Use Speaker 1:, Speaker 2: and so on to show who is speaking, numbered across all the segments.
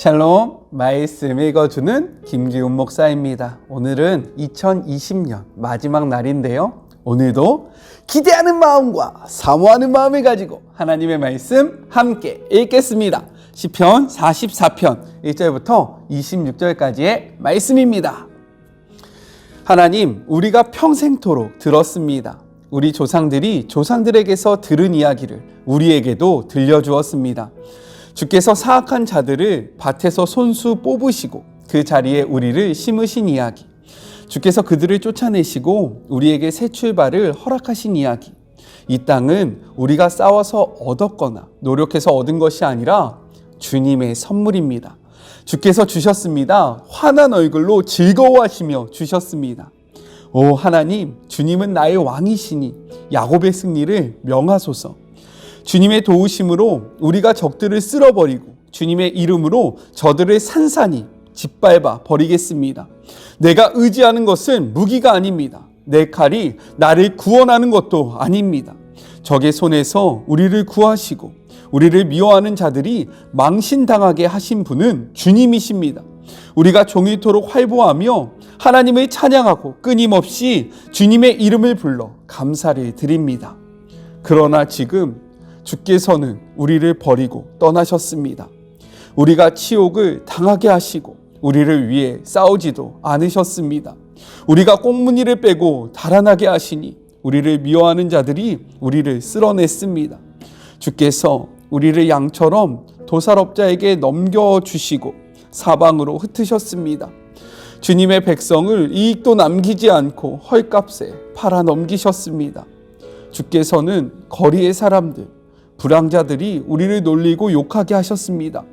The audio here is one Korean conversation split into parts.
Speaker 1: 샬롬, 말씀 읽어주는 김기훈 목사입니다. 오늘은 2020년 마지막 날인데요. 오늘도 기대하는 마음과 사모하는 마음을 가지고 하나님의 말씀 함께 읽겠습니다. 시편 44편 1절부터 26절까지의 말씀입니다. 하나님, 우리가 평생토록 들었습니다. 우리 조상들이 조상들에게서 들은 이야기를 우리에게도 들려주었습니다. 주께서 사악한 자들을 밭에서 손수 뽑으시고 그 자리에 우리를 심으신 이야기, 주께서 그들을 쫓아내시고 우리에게 새 출발을 허락하신 이야기. 이 땅은 우리가 싸워서 얻었거나 노력해서 얻은 것이 아니라 주님의 선물입니다. 주께서 주셨습니다. 환한 얼굴로 즐거워하시며 주셨습니다. 오 하나님, 주님은 나의 왕이시니 야곱의 승리를 명하소서. 주님의 도우심으로 우리가 적들을 쓸어버리고 주님의 이름으로 저들을 산산히 짓밟아 버리겠습니다. 내가 의지하는 것은 무기가 아닙니다. 내 칼이 나를 구원하는 것도 아닙니다. 적의 손에서 우리를 구하시고 우리를 미워하는 자들이 망신당하게 하신 분은 주님이십니다. 우리가 종일토록 활보하며 하나님을 찬양하고 끊임없이 주님의 이름을 불러 감사를 드립니다. 그러나 지금 주께서는 우리를 버리고 떠나셨습니다. 우리가 치욕을 당하게 하시고 우리를 위해 싸우지도 않으셨습니다. 우리가 꽁무니를 빼고 달아나게 하시니 우리를 미워하는 자들이 우리를 쓸어냈습니다. 주께서 우리를 양처럼 도살업자에게 넘겨주시고 사방으로 흩으셨습니다. 주님의 백성을 이익도 남기지 않고 헐값에 팔아 넘기셨습니다. 주께서는 거리의 사람들, 불황자들이 우리를 놀리고 욕하게 하셨습니다.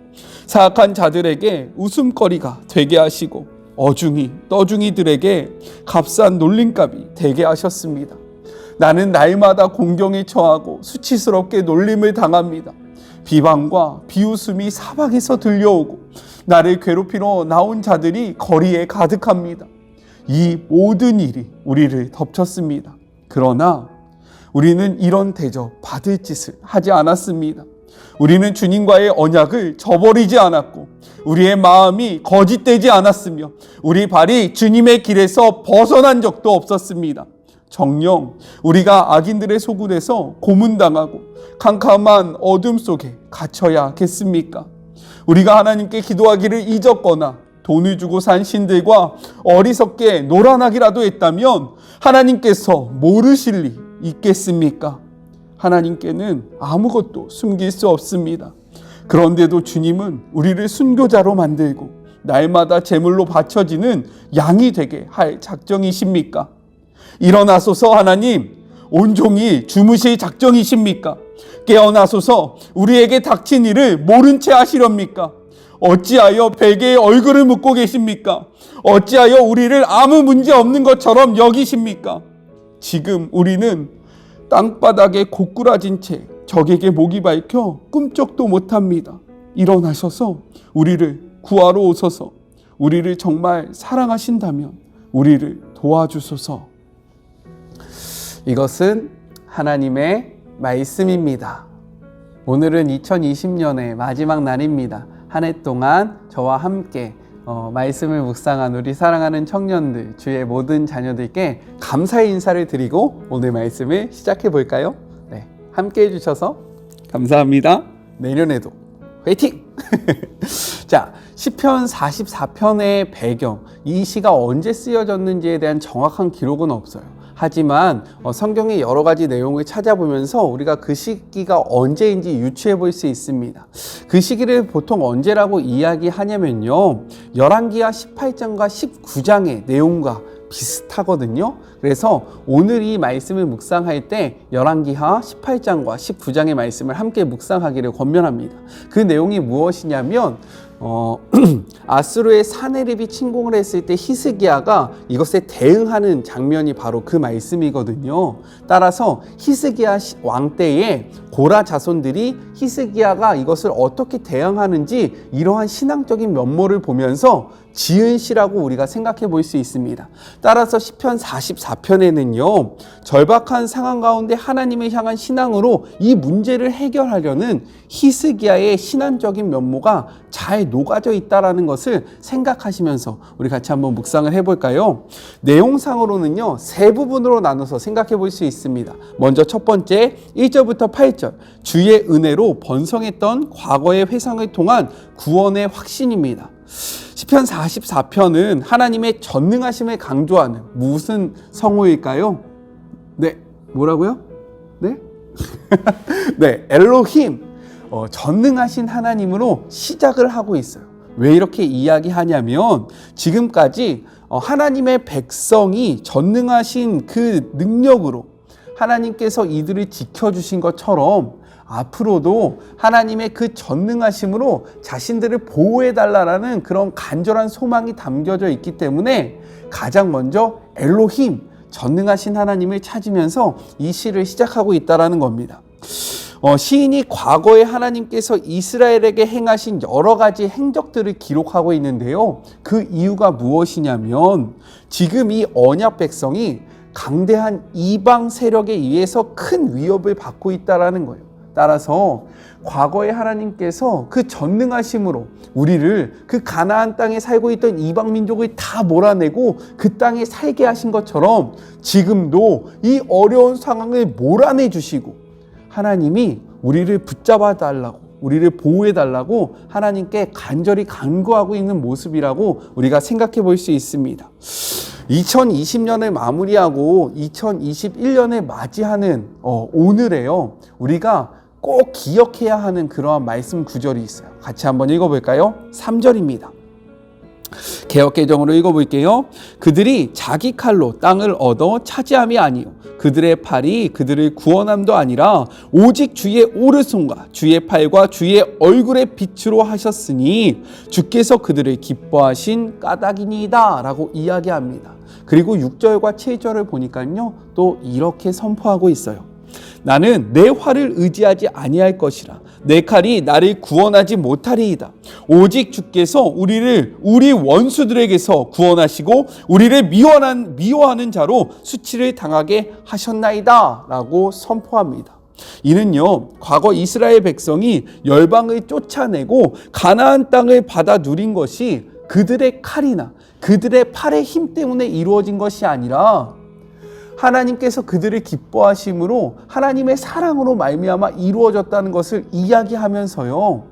Speaker 1: 사악한 자들에게 웃음거리가 되게 하시고 어중이 떠중이들에게 값싼 놀림값이 되게 하셨습니다. 나는 날마다 공경에 처하고 수치스럽게 놀림을 당합니다. 비방과 비웃음이 사방에서 들려오고 나를 괴롭히러 나온 자들이 거리에 가득합니다. 이 모든 일이 우리를 덮쳤습니다. 그러나 우리는 이런 대접 받을 짓을 하지 않았습니다. 우리는 주님과의 언약을 저버리지 않았고 우리의 마음이 거짓되지 않았으며 우리 발이 주님의 길에서 벗어난 적도 없었습니다. 정녕 우리가 악인들의 소굴에서 고문당하고 캄캄한 어둠 속에 갇혀야겠습니까? 우리가 하나님께 기도하기를 잊었거나 돈을 주고 산 신들과 어리석게 노란하기라도 했다면 하나님께서 모르실 리 있겠습니까? 하나님께는 아무것도 숨길 수 없습니다. 그런데도 주님은 우리를 순교자로 만들고 날마다 제물로 바쳐지는 양이 되게 할 작정이십니까? 일어나소서 하나님, 온종일 주무실 작정이십니까? 깨어나소서 우리에게 닥친 일을 모른 채 하시렵니까? 어찌하여 베개에 얼굴을 묻고 계십니까? 어찌하여 우리를 아무 문제 없는 것처럼 여기십니까? 지금 우리는 땅바닥에 고꾸라진 채 적에게 목이 박혀 꿈쩍도 못합니다. 일어나셔서 우리를 구하러 오소서. 우리를 정말 사랑하신다면 우리를 도와주소서. 이것은 하나님의 말씀입니다. 오늘은 2020년의 마지막 날입니다. 한 해 동안 저와 함께 말씀을 묵상한 우리 사랑하는 청년들, 주의 모든 자녀들께 감사의 인사를 드리고 오늘 말씀을 시작해 볼까요? 네, 함께 해주셔서 감사합니다. 내년에도 화이팅! 자, 시편 44편의 배경, 이 시가 언제 쓰여졌는지에 대한 정확한 기록은 없어요. 하지만 성경의 여러 가지 내용을 찾아보면서 우리가 그 시기가 언제인지 유추해 볼 수 있습니다. 그 시기를 보통 언제라고 이야기하냐면요, 열왕기하 18장과 19장의 내용과 비슷하거든요. 그래서 오늘 이 말씀을 묵상할 때 열왕기하 18장과 19장의 말씀을 함께 묵상하기를 권면합니다. 그 내용이 무엇이냐면 아수르의 사네립이 침공을 했을 때 히스기야가 이것에 대응하는 장면이 바로 그 말씀이거든요. 따라서 히스기야 왕 때에 고라 자손들이 히스기야가 이것을 어떻게 대응하는지 이러한 신앙적인 면모를 보면서 지은 시라고 우리가 생각해 볼 수 있습니다. 따라서 시편 44편에는요, 절박한 상황 가운데 하나님을 향한 신앙으로 이 문제를 해결하려는 히스기야의 신앙적인 면모가 잘 녹아져 있다는 것을 생각하시면서 우리 같이 한번 묵상을 해볼까요? 내용상으로는요, 세 부분으로 나눠서 생각해 볼 수 있습니다. 먼저 첫 번째 1절부터 8절, 주의 은혜로 번성했던 과거의 회상을 통한 구원의 확신입니다. 시편 44편은 하나님의 전능하심을 강조하는 무슨 성호일까요? 네, 뭐라고요? 네? 네, 엘로힘, 전능하신 하나님으로 시작을 하고 있어요. 왜 이렇게 이야기하냐면 지금까지 하나님의 백성이 전능하신 그 능력으로 하나님께서 이들을 지켜주신 것처럼 앞으로도 하나님의 그 전능하심으로 자신들을 보호해달라는 그런 간절한 소망이 담겨져 있기 때문에 가장 먼저 엘로힘, 전능하신 하나님을 찾으면서 이 시를 시작하고 있다는 겁니다. 시인이 과거에 하나님께서 이스라엘에게 행하신 여러 가지 행적들을 기록하고 있는데요. 그 이유가 무엇이냐면 지금 이 언약 백성이 강대한 이방 세력에 의해서 큰 위협을 받고 있다는 거예요. 따라서 과거에 하나님께서 그 전능하심으로 우리를 그 가나안 땅에 살고 있던 이방 민족을 다 몰아내고 그 땅에 살게 하신 것처럼 지금도 이 어려운 상황을 몰아내 주시고 하나님이 우리를 붙잡아 달라고, 우리를 보호해 달라고 하나님께 간절히 간구하고 있는 모습이라고 우리가 생각해 볼 수 있습니다. 2020년을 마무리하고 2021년을 맞이하는 오늘에요, 우리가 꼭 기억해야 하는 그러한 말씀 구절이 있어요. 같이 한번 읽어볼까요? 3절입니다. 개역개정으로 읽어볼게요. 그들이 자기 칼로 땅을 얻어 차지함이 아니요 그들의 팔이 그들을 구원함도 아니라 오직 주의 오른손과 주의 팔과 주의 얼굴의 빛으로 하셨으니 주께서 그들을 기뻐하신 까닭이니이다 라고 이야기합니다. 그리고 6절과 7절을 보니까요, 또 이렇게 선포하고 있어요. 나는 내 활을 의지하지 아니할 것이라 내 칼이 나를 구원하지 못하리이다. 오직 주께서 우리를 우리 원수들에게서 구원하시고 우리를 미워하는 자로 수치를 당하게 하셨나이다 라고 선포합니다. 이는요, 과거 이스라엘 백성이 열방을 쫓아내고 가나안 땅을 받아 누린 것이 그들의 칼이나 그들의 팔의 힘 때문에 이루어진 것이 아니라 하나님께서 그들을 기뻐하심으로 하나님의 사랑으로 말미암아 이루어졌다는 것을 이야기하면서요,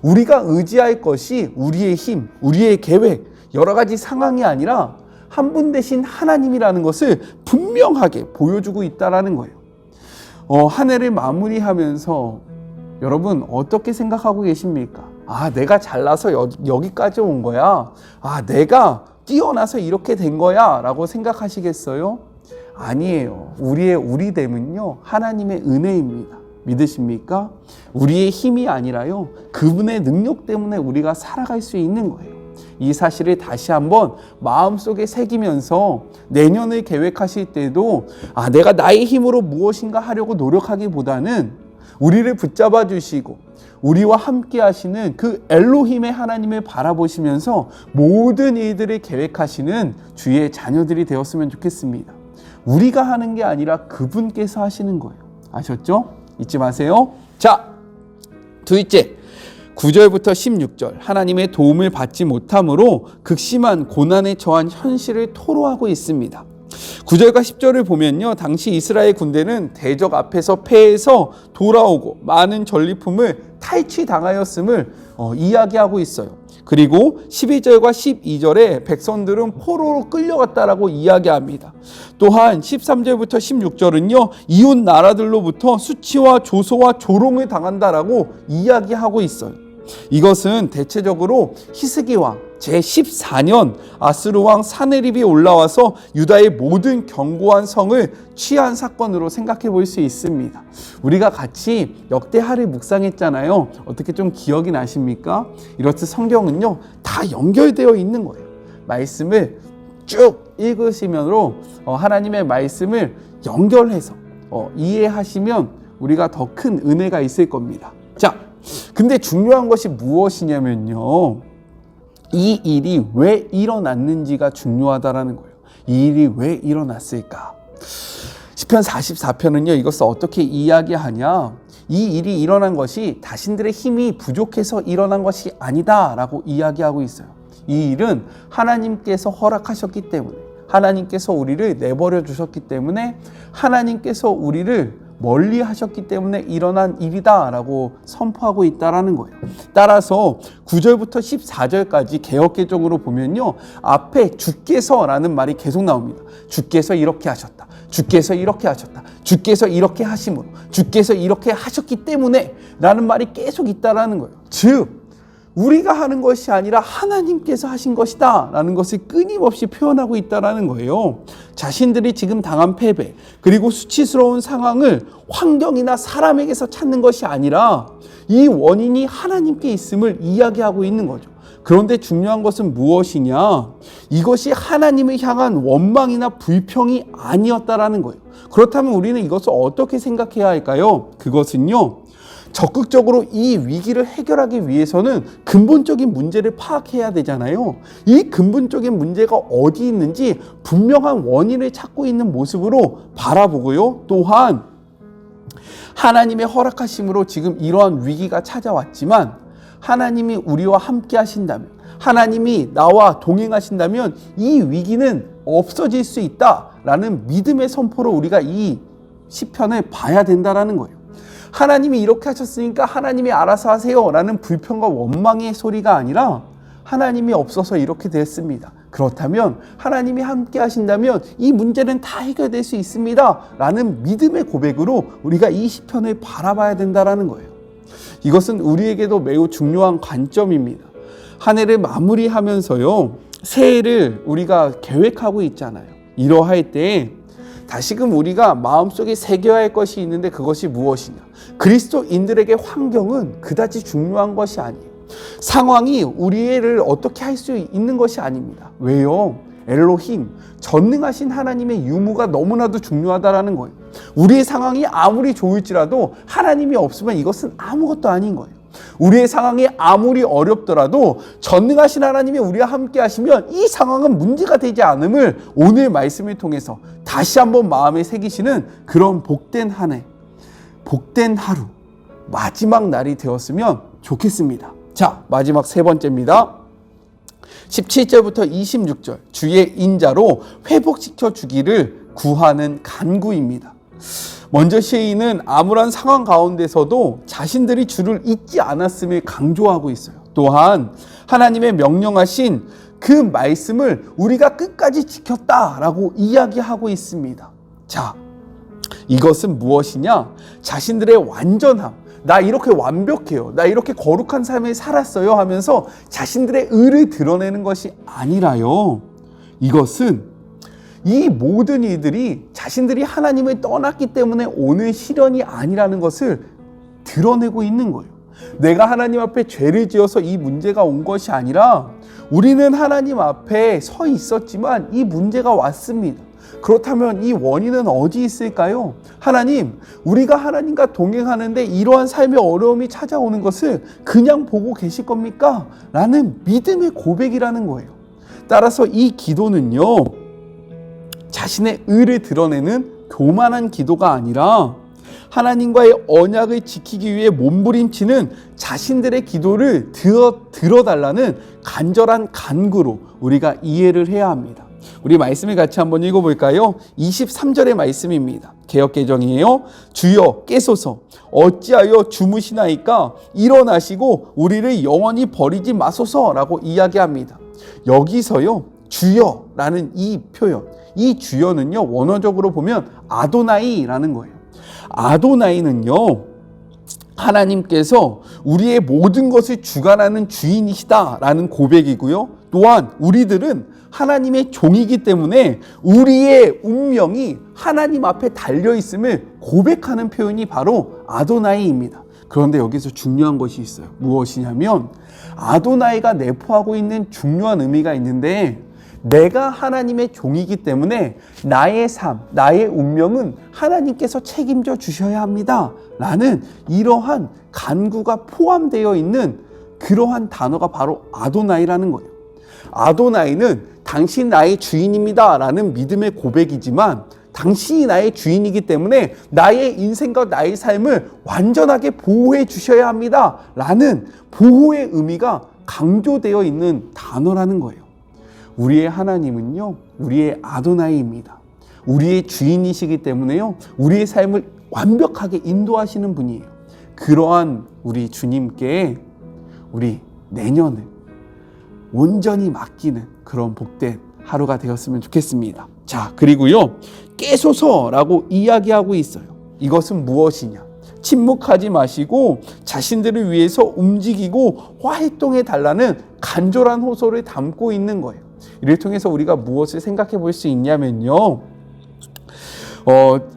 Speaker 1: 우리가 의지할 것이 우리의 힘, 우리의 계획, 여러 가지 상황이 아니라 한 분 대신 하나님이라는 것을 분명하게 보여주고 있다는 거예요. 한 해를 마무리하면서 여러분 어떻게 생각하고 계십니까? 아, 내가 잘나서 여기까지 온 거야. 아, 내가 뛰어나서 이렇게 된 거야 라고 생각하시겠어요? 아니에요. 우리의 우리됨은요, 하나님의 은혜입니다. 믿으십니까? 우리의 힘이 아니라요, 그분의 능력 때문에 우리가 살아갈 수 있는 거예요. 이 사실을 다시 한번 마음속에 새기면서 내년을 계획하실 때도 내가 나의 힘으로 무엇인가 하려고 노력하기보다는 우리를 붙잡아 주시고 우리와 함께 하시는 그 엘로힘의 하나님을 바라보시면서 모든 일들을 계획하시는 주의 자녀들이 되었으면 좋겠습니다. 우리가 하는 게 아니라 그분께서 하시는 거예요. 아셨죠? 잊지 마세요. 자, 둘째, 9절부터 16절, 하나님의 도움을 받지 못함으로 극심한 고난에 처한 현실을 토로하고 있습니다. 9절과 10절을 보면요, 당시 이스라엘 군대는 대적 앞에서 패해서 돌아오고 많은 전리품을 탈취당하였음을 이야기하고 있어요. 그리고 12절과 12절에 백성들은 포로로 끌려갔다라고 이야기합니다. 또한 13절부터 16절은요, 이웃 나라들로부터 수치와 조소와 조롱을 당한다라고 이야기하고 있어요. 이것은 대체적으로 히스기 왕 제14년 아스루 왕 사네립이 올라와서 유다의 모든 견고한 성을 취한 사건으로 생각해 볼 수 있습니다. 우리가 같이 역대하를 묵상했잖아요. 어떻게 좀 기억이 나십니까? 이렇듯 성경은요, 다 연결되어 있는 거예요. 말씀을 쭉 읽으시면서 하나님의 말씀을 연결해서 이해하시면 우리가 더 큰 은혜가 있을 겁니다. 자, 근데 중요한 것이 무엇이냐면요, 이 일이 왜 일어났는지가 중요하다라는 거예요. 이 일이 왜 일어났을까? 시편 44편은요, 이것을 어떻게 이야기하냐? 이 일이 일어난 것이 자신들의 힘이 부족해서 일어난 것이 아니다라고 이야기하고 있어요. 이 일은 하나님께서 허락하셨기 때문에, 하나님께서 우리를 내버려 주셨기 때문에, 하나님께서 우리를 멀리 하셨기 때문에 일어난 일이다라고 선포하고 있다라는 거예요. 따라서 9절부터 14절까지 개역개정으로 보면요, 앞에 주께서라는 말이 계속 나옵니다. 주께서 이렇게 하셨다. 주께서 이렇게 하셨다. 주께서 이렇게 하심으로, 주께서 이렇게 하셨기 때문에 라는 말이 계속 있다라는 거예요. 즉 우리가 하는 것이 아니라 하나님께서 하신 것이다 라는 것을 끊임없이 표현하고 있다는 거예요. 자신들이 지금 당한 패배, 그리고 수치스러운 상황을 환경이나 사람에게서 찾는 것이 아니라 이 원인이 하나님께 있음을 이야기하고 있는 거죠. 그런데 중요한 것은 무엇이냐? 이것이 하나님을 향한 원망이나 불평이 아니었다라는 거예요. 그렇다면 우리는 이것을 어떻게 생각해야 할까요? 그것은요, 적극적으로 이 위기를 해결하기 위해서는 근본적인 문제를 파악해야 되잖아요. 이 근본적인 문제가 어디 있는지 분명한 원인을 찾고 있는 모습으로 바라보고요. 또한 하나님의 허락하심으로 지금 이러한 위기가 찾아왔지만 하나님이 우리와 함께 하신다면, 하나님이 나와 동행하신다면 이 위기는 없어질 수 있다라는 믿음의 선포로 우리가 이 시편을 봐야 된다라는 거예요. 하나님이 이렇게 하셨으니까 하나님이 알아서 하세요 라는 불평과 원망의 소리가 아니라 하나님이 없어서 이렇게 됐습니다. 그렇다면 하나님이 함께 하신다면 이 문제는 다 해결될 수 있습니다 라는 믿음의 고백으로 우리가 이 시편을 바라봐야 된다는 거예요. 이것은 우리에게도 매우 중요한 관점입니다. 한 해를 마무리하면서요, 새해를 우리가 계획하고 있잖아요. 이러할 때 다시금 우리가 마음속에 새겨야 할 것이 있는데 그것이 무엇이냐? 그리스도인들에게 환경은 그다지 중요한 것이 아니에요. 상황이 우리를 어떻게 할 수 있는 것이 아닙니다. 왜요? 엘로힘, 전능하신 하나님의 유무가 너무나도 중요하다라는 거예요. 우리의 상황이 아무리 좋을지라도 하나님이 없으면 이것은 아무것도 아닌 거예요. 우리의 상황이 아무리 어렵더라도 전능하신 하나님이 우리와 함께 하시면 이 상황은 문제가 되지 않음을 오늘 말씀을 통해서 다시 한번 마음에 새기시는 그런 복된 한 해, 복된 하루, 마지막 날이 되었으면 좋겠습니다. 자, 마지막 세 번째입니다. 17절부터 26절, 주의 인자로 회복시켜 주기를 구하는 간구입니다. 먼저 시인은 암울한 상황 가운데서도 자신들이 주를 잊지 않았음을 강조하고 있어요. 또한 하나님의 명령하신 그 말씀을 우리가 끝까지 지켰다라고 이야기하고 있습니다. 자, 이것은 무엇이냐? 자신들의 완전함, 나 이렇게 완벽해요, 나 이렇게 거룩한 삶을 살았어요 하면서 자신들의 의를 드러내는 것이 아니라요, 이것은 이 모든 일들이 자신들이 하나님을 떠났기 때문에 오는 시련이 아니라는 것을 드러내고 있는 거예요. 내가 하나님 앞에 죄를 지어서 이 문제가 온 것이 아니라 우리는 하나님 앞에 서 있었지만 이 문제가 왔습니다. 그렇다면 이 원인은 어디 있을까요? 하나님, 우리가 하나님과 동행하는데 이러한 삶의 어려움이 찾아오는 것을 그냥 보고 계실 겁니까? 라는 믿음의 고백이라는 거예요. 따라서 이 기도는요, 자신의 의를 드러내는 교만한 기도가 아니라 하나님과의 언약을 지키기 위해 몸부림치는 자신들의 기도를 들어달라는 간절한 간구로 우리가 이해를 해야 합니다. 우리 말씀을 같이 한번 읽어볼까요? 23절의 말씀입니다. 개역개정이에요. 주여 깨소서, 어찌하여 주무시나이까? 일어나시고 우리를 영원히 버리지 마소서라고 이야기합니다. 여기서요, 주여라는 이 표현, 이 주여는요, 원어적으로 보면 아도나이라는 거예요. 아도나이는요, 하나님께서 우리의 모든 것을 주관하는 주인이시다라는 고백이고요. 또한 우리들은 하나님의 종이기 때문에 우리의 운명이 하나님 앞에 달려있음을 고백하는 표현이 바로 아도나이입니다. 그런데 여기서 중요한 것이 있어요. 무엇이냐면 아도나이가 내포하고 있는 중요한 의미가 있는데, 내가 하나님의 종이기 때문에 나의 삶, 나의 운명은 하나님께서 책임져 주셔야 합니다 라는 이러한 간구가 포함되어 있는 그러한 단어가 바로 아도나이라는 거예요. 아도나이는 당신 나의 주인입니다 라는 믿음의 고백이지만 당신이 나의 주인이기 때문에 나의 인생과 나의 삶을 완전하게 보호해 주셔야 합니다 라는 보호의 의미가 강조되어 있는 단어라는 거예요. 우리의 하나님은요, 우리의 아도나이입니다. 우리의 주인이시기 때문에요, 우리의 삶을 완벽하게 인도하시는 분이에요. 그러한 우리 주님께 우리 내년을 온전히 맡기는 그런 복된 하루가 되었으면 좋겠습니다. 자, 그리고요, 깨소서라고 이야기하고 있어요. 이것은 무엇이냐? 침묵하지 마시고 자신들을 위해서 움직이고 활동해 달라는 간절한 호소를 담고 있는 거예요. 이를 통해서 우리가 무엇을 생각해 볼 수 있냐면요,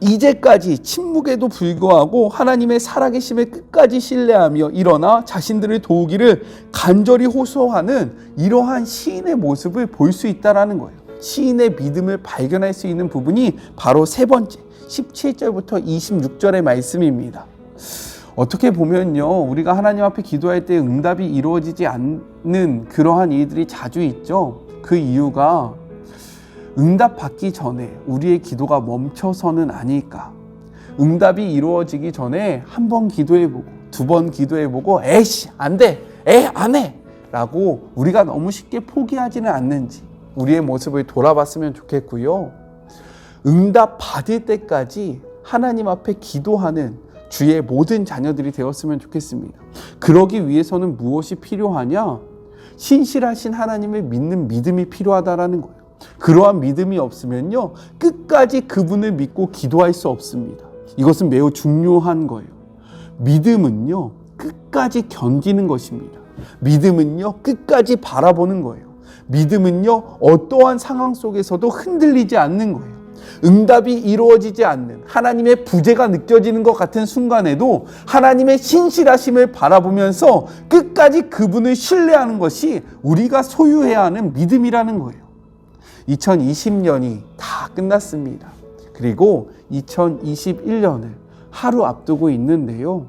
Speaker 1: 이제까지 침묵에도 불구하고 하나님의 살아계심을 끝까지 신뢰하며 일어나 자신들을 도우기를 간절히 호소하는 이러한 시인의 모습을 볼 수 있다는 거예요. 시인의 믿음을 발견할 수 있는 부분이 바로 세 번째 17절부터 26절의 말씀입니다. 어떻게 보면요, 우리가 하나님 앞에 기도할 때 응답이 이루어지지 않는 그러한 일들이 자주 있죠. 그 이유가 응답 받기 전에 우리의 기도가 멈춰서는 아닐까. 응답이 이루어지기 전에 한 번 기도해보고 두 번 기도해보고 에이씨 안돼, 안해 라고 우리가 너무 쉽게 포기하지는 않는지 우리의 모습을 돌아봤으면 좋겠고요. 응답 받을 때까지 하나님 앞에 기도하는 주의 모든 자녀들이 되었으면 좋겠습니다. 그러기 위해서는 무엇이 필요하냐? 신실하신 하나님을 믿는 믿음이 필요하다라는 거예요. 그러한 믿음이 없으면요, 끝까지 그분을 믿고 기도할 수 없습니다. 이것은 매우 중요한 거예요. 믿음은요, 끝까지 견디는 것입니다. 믿음은요, 끝까지 바라보는 거예요. 믿음은요, 어떠한 상황 속에서도 흔들리지 않는 거예요. 응답이 이루어지지 않는, 하나님의 부재가 느껴지는 것 같은 순간에도 하나님의 신실하심을 바라보면서 끝까지 그분을 신뢰하는 것이 우리가 소유해야 하는 믿음이라는 거예요. 2020년이 다 끝났습니다. 그리고 2021년을 하루 앞두고 있는데요,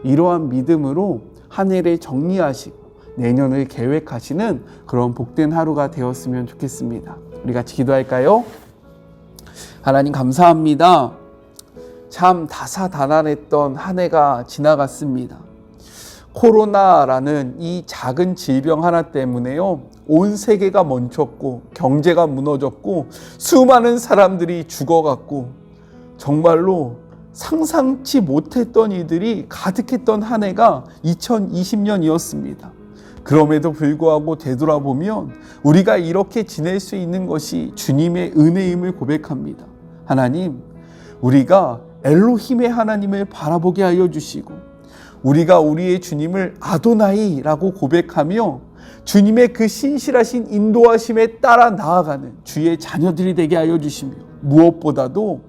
Speaker 1: 이러한 믿음으로 한 해를 정리하시고 내년을 계획하시는 그런 복된 하루가 되었으면 좋겠습니다. 우리 같이 기도할까요? 하나님 감사합니다. 참 다사다난했던 한 해가 지나갔습니다. 코로나라는 이 작은 질병 하나 때문에요, 온 세계가 멈췄고 경제가 무너졌고 수많은 사람들이 죽어갔고 정말로 상상치 못했던 일들이 가득했던 한 해가 2020년이었습니다. 그럼에도 불구하고 되돌아보면 우리가 이렇게 지낼 수 있는 것이 주님의 은혜임을 고백합니다. 하나님, 우리가 엘로힘의 하나님을 바라보게 하여 주시고 우리가 우리의 주님을 아도나이라고 고백하며 주님의 그 신실하신 인도하심에 따라 나아가는 주의 자녀들이 되게 하여 주시며, 무엇보다도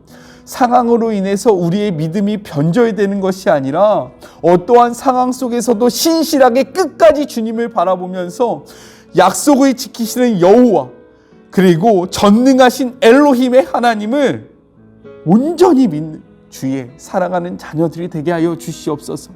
Speaker 1: 상황으로 인해서 우리의 믿음이 변절되는 것이 아니라 어떠한 상황 속에서도 신실하게 끝까지 주님을 바라보면서 약속을 지키시는 여호와, 그리고 전능하신 엘로힘의 하나님을 온전히 믿는 주의 사랑하는 자녀들이 되게 하여 주시옵소서.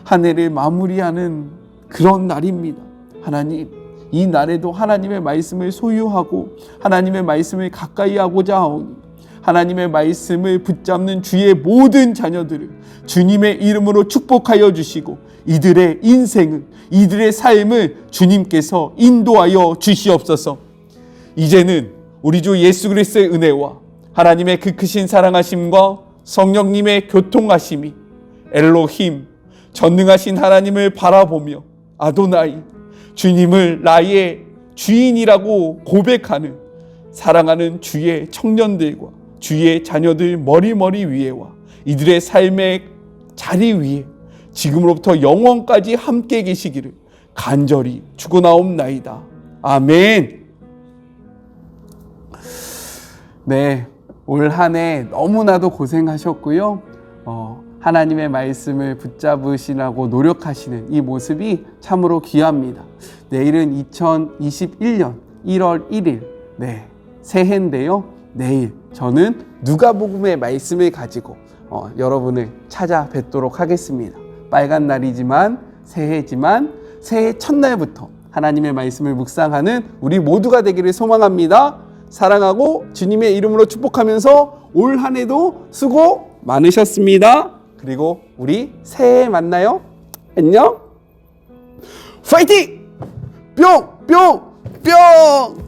Speaker 1: 한 해를 마무리하는 그런 날입니다. 하나님, 이 날에도 하나님의 말씀을 소유하고 하나님의 말씀을 가까이 하고자 하오니 하나님의 말씀을 붙잡는 주의 모든 자녀들을 주님의 이름으로 축복하여 주시고 이들의 인생을, 이들의 삶을 주님께서 인도하여 주시옵소서. 이제는 우리 주 예수 그리스도의 은혜와 하나님의 그 크신 사랑하심과 성령님의 교통하심이 엘로힘, 전능하신 하나님을 바라보며 아도나이, 주님을 나의 주인이라고 고백하는 사랑하는 주의 청년들과 주의 자녀들 머리머리 위에와 이들의 삶의 자리 위에 지금으로부터 영원까지 함께 계시기를 간절히 축원하옵나이다. 아멘. 네, 올 한 해 너무나도 고생하셨고요. 하나님의 말씀을 붙잡으시라고 노력하시는 이 모습이 참으로 귀합니다. 내일은 2021년 1월 1일, 네, 새해인데요. 내일 저는 누가복음의 말씀을 가지고 여러분을 찾아뵙도록 하겠습니다. 빨간 날이지만 새해지만 새해 첫날부터 하나님의 말씀을 묵상하는 우리 모두가 되기를 소망합니다. 사랑하고 주님의 이름으로 축복하면서 올 한 해도 수고 많으셨습니다. 그리고 우리 새해에 만나요. 안녕. 파이팅! 뿅! 뿅! 뿅!